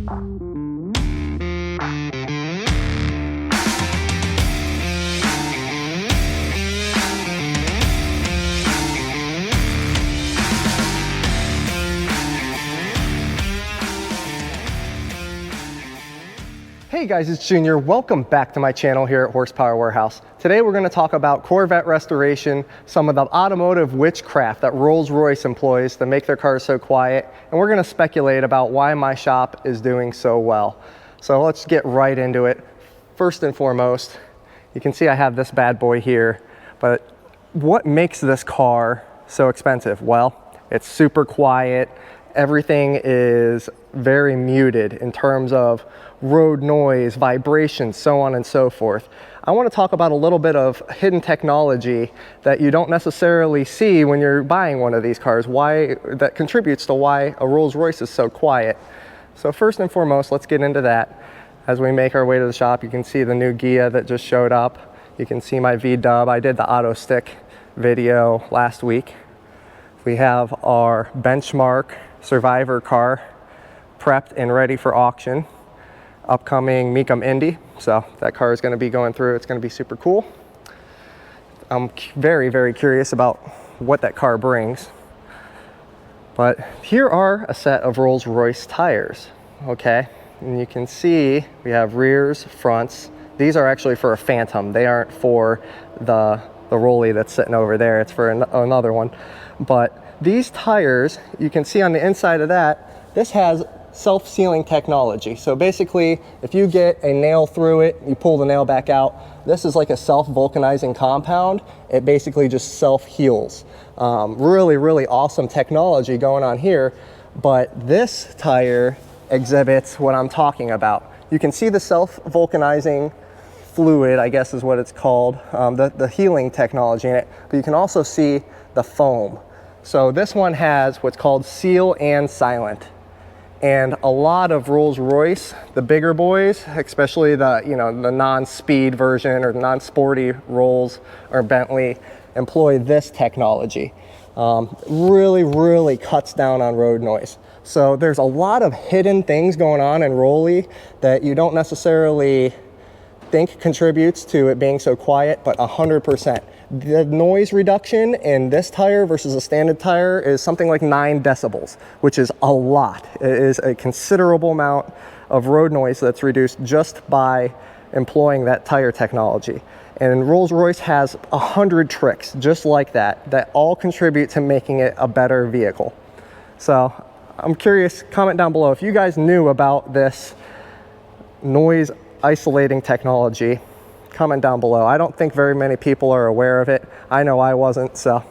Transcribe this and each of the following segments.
Hey guys, it's Junior. Welcome back to my channel here at Horsepower Warehouse. Today we're going to talk about Corvette restoration, some of the automotive witchcraft that Rolls-Royce employs to make their cars so quiet, and we're going to speculate about why my shop is doing so well. So let's get right into it. First and foremost, you can see I have this bad boy here, but what makes this car so expensive? Well, it's super quiet. Everything is very muted in terms of road noise, vibrations, so on and so forth. I want to talk about a little bit of hidden technology that you don't necessarily see when you're buying one of these cars, that contributes to why a Rolls-Royce is so quiet. So first and foremost, let's get into that. As we make our way to the shop, you can see the new Ghia that just showed up. You can see my V-dub. I did the auto stick video last week. We have our Benchmark Survivor car prepped and ready for auction. Upcoming Mecum Indy, so that car is going to be going through. It's going to be super cool. I'm very, very curious about what that car brings. But here are a set of Rolls-Royce tires, okay? And you can see we have rears, fronts. These are actually for a Phantom. They aren't for the Rolly that's sitting over there. It's for another one. But these tires, you can see on the inside of that, this has self-sealing technology. So basically, if you get a nail through it, you pull the nail back out, this is like a self-vulcanizing compound. It basically just self-heals. Really, really awesome technology going on here. But this tire exhibits what I'm talking about. You can see the self-vulcanizing fluid, I guess is what it's called, the healing technology in it, but you can also see the foam. So this one has what's called Seal and Silent. And a lot of Rolls-Royce, the bigger boys, especially the non-speed version or non-sporty Rolls or Bentley, employ this technology. Really, really cuts down on road noise. So there's a lot of hidden things going on in Rolly that you don't necessarily think contributes to it being so quiet, but 100%. The noise reduction in this tire versus a standard tire is something like 9 decibels, which is a lot. It is a considerable amount of road noise that's reduced just by employing that tire technology. And Rolls-Royce has 100 tricks just like that all contribute to making it a better vehicle. So I'm curious, comment down below if you guys knew about this noise isolating technology. Comment down below. I don't think very many people are aware of it. I know I wasn't, so.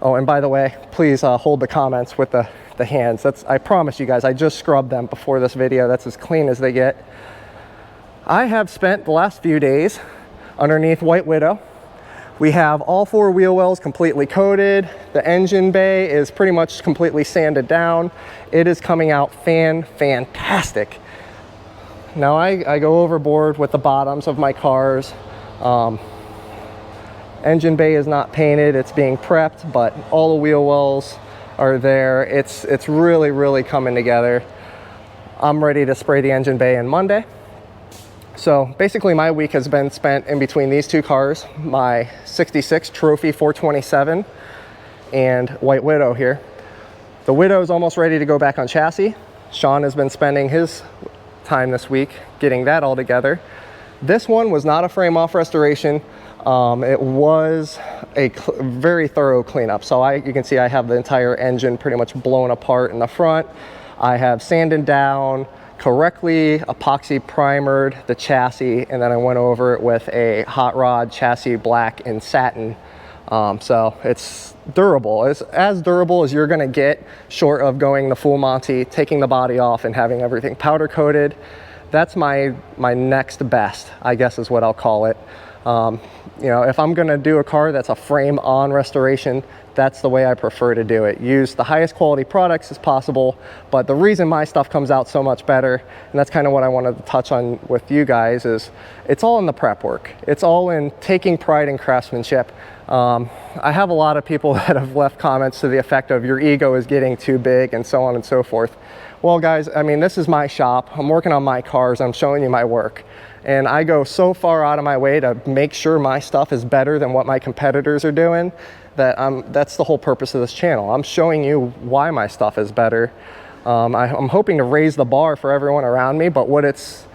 Oh, and by the way, please hold the comments with the hands. I promise you guys, I just scrubbed them before this video. That's as clean as they get. I have spent the last few days underneath White Widow. We have all 4 wheel wells completely coated. The engine bay is pretty much completely sanded down. It is coming out fantastic. Now I go overboard with the bottoms of my cars. Engine bay is not painted, it's being prepped, but all the wheel wells are there. It's really, really coming together. I'm ready to spray the engine bay on Monday. So basically my week has been spent in between these 2 cars, my 66 Trophy 427 and White Widow here. The Widow is almost ready to go back on chassis. Sean has been spending his time this week getting that all together. This one was not a frame off restoration. It was a very thorough cleanup. So you can see I have the entire engine pretty much blown apart in the front. I have sanded down, correctly epoxy primered the chassis, and then I went over it with a hot rod chassis black and satin. So it's durable. It's as durable as you're gonna get, short of going the full Monty, taking the body off and having everything powder coated. That's my next best, I guess is what I'll call it. If I'm gonna do a car that's a frame on restoration, That's the way I prefer to do it. Use the highest quality products as possible, but the reason my stuff comes out so much better, and that's kind of what I wanted to touch on with you guys, is it's all in the prep work. It's all in taking pride in craftsmanship. I have a lot of people that have left comments to the effect of your ego is getting too big and so on and so forth. Well guys, I mean, this is my shop. I'm working on my cars. I'm showing you my work. And I go so far out of my way to make sure my stuff is better than what my competitors are doing that that's the whole purpose of this channel. I'm showing you why my stuff is better. I'm hoping to raise the bar for everyone around me, but what it's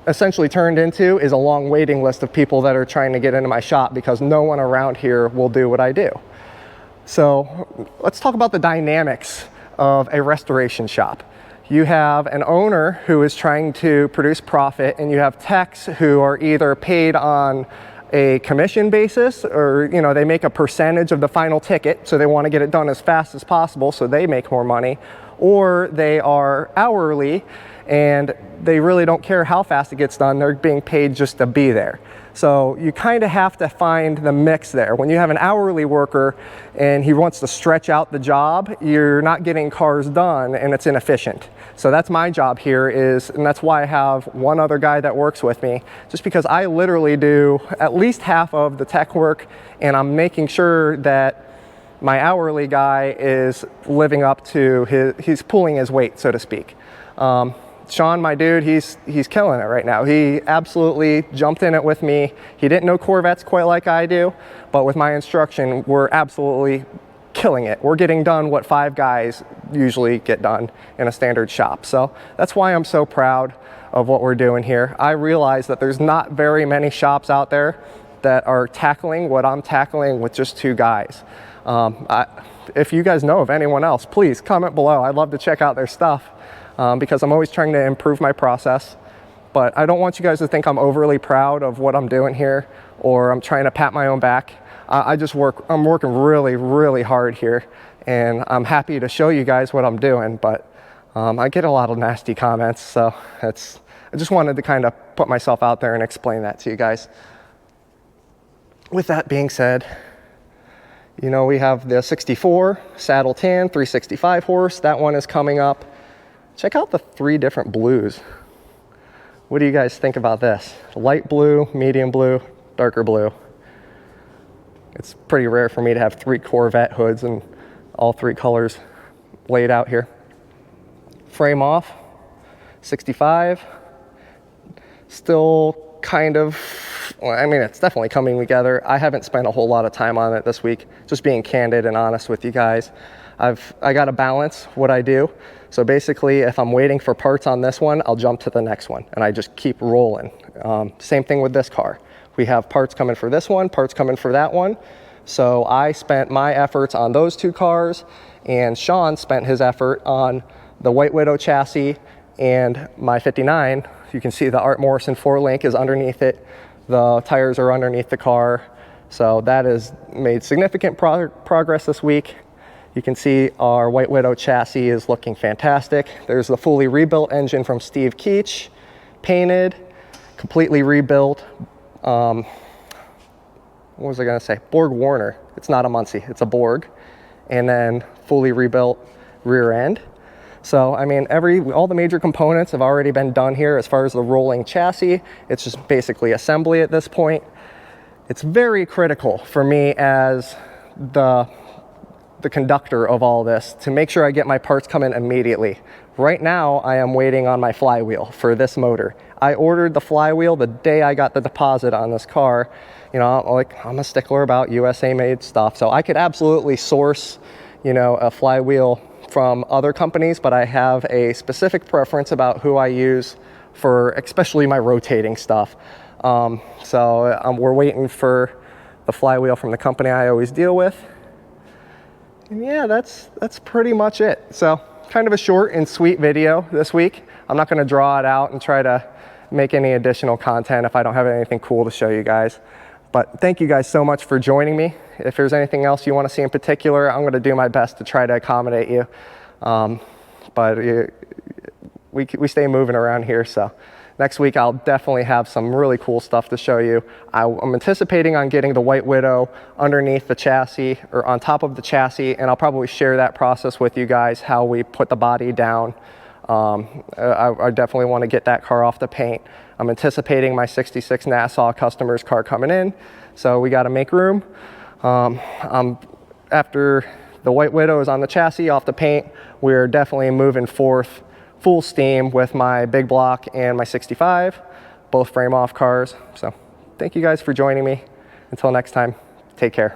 essentially turned into is a long waiting list of people that are trying to get into my shop because no one around here will do what I do. So let's talk about the dynamics of a restoration shop. You have an owner who is trying to produce profit, and you have techs who are either paid on a commission basis, or they make a percentage of the final ticket, so they want to get it done as fast as possible so they make more money, or they are hourly and they really don't care how fast it gets done. They're being paid just to be there. So you kind of have to find the mix there. When you have an hourly worker and he wants to stretch out the job, you're not getting cars done and it's inefficient. So that's my job here and that's why I have one other guy that works with me, just because I literally do at least half of the tech work, and I'm making sure that my hourly guy is living up to he's pulling his weight, so to speak. Sean, my dude, he's killing it right now. He absolutely jumped in it with me. He didn't know Corvettes quite like I do, but with my instruction, we're absolutely killing it. We're getting done what 5 guys usually get done in a standard shop. So that's why I'm so proud of what we're doing here. I realize that there's not very many shops out there that are tackling what I'm tackling with just 2 guys. If you guys know of anyone else, please comment below. I'd love to check out their stuff. Because I'm always trying to improve my process. But I don't want you guys to think I'm overly proud of what I'm doing here, or I'm trying to pat my own back. I'm working really, really hard here, and I'm happy to show you guys what I'm doing, but I get a lot of nasty comments, so I just wanted to kind of put myself out there and explain that to you guys. With that being said, we have the 64 Saddle Tan 365 horse. That one is coming up. Check out the 3 different blues. What do you guys think about this? Light blue, medium blue, darker blue. It's pretty rare for me to have 3 Corvette hoods and all 3 colors laid out here. Frame off, 65. Still kind of, it's definitely coming together. I haven't spent a whole lot of time on it this week, just being candid and honest with you guys. I got to balance what I do. So basically, if I'm waiting for parts on this one, I'll jump to the next one, and I just keep rolling. Same thing with this car. We have parts coming for this one, parts coming for that one. So I spent my efforts on those 2 cars, and Sean spent his effort on the White Widow chassis and my 59. You can see the Art Morrison 4-link is underneath it. The tires are underneath the car. So that has made significant progress this week. You can see our White Widow chassis is looking fantastic. There's the fully rebuilt engine from Steve Keach, painted, completely rebuilt. What was I gonna say? Borg Warner. It's not a Muncie, it's a Borg. And then fully rebuilt rear end. So, all the major components have already been done here as far as the rolling chassis. It's just basically assembly at this point. It's very critical for me as the conductor of all this to make sure I get my parts coming immediately. Right now, I am waiting on my flywheel for this motor. I ordered the flywheel the day I got the deposit on this car. I'm a stickler about USA made stuff, so I could absolutely source, a flywheel from other companies, but I have a specific preference about who I use for especially my rotating stuff. We're waiting for the flywheel from the company I always deal with. And yeah, that's pretty much it. So kind of a short and sweet video this week. I'm not going to draw it out and try to make any additional content if I don't have anything cool to show you guys. But thank you guys so much for joining me. If there's anything else you want to see in particular, I'm going to do my best to try to accommodate you. We stay moving around here, so Next week, I'll definitely have some really cool stuff to show you. I'm anticipating on getting the White Widow underneath the chassis or on top of the chassis, and I'll probably share that process with you guys, how we put the body down. I definitely want to get that car off the paint. I'm anticipating my 66 Nassau customer's car coming in, so we got to make room. After the White Widow is on the chassis, off the paint, we're definitely moving forth full steam with my big block and my 65, both frame off cars. So thank you guys for joining me. Until next time, take care.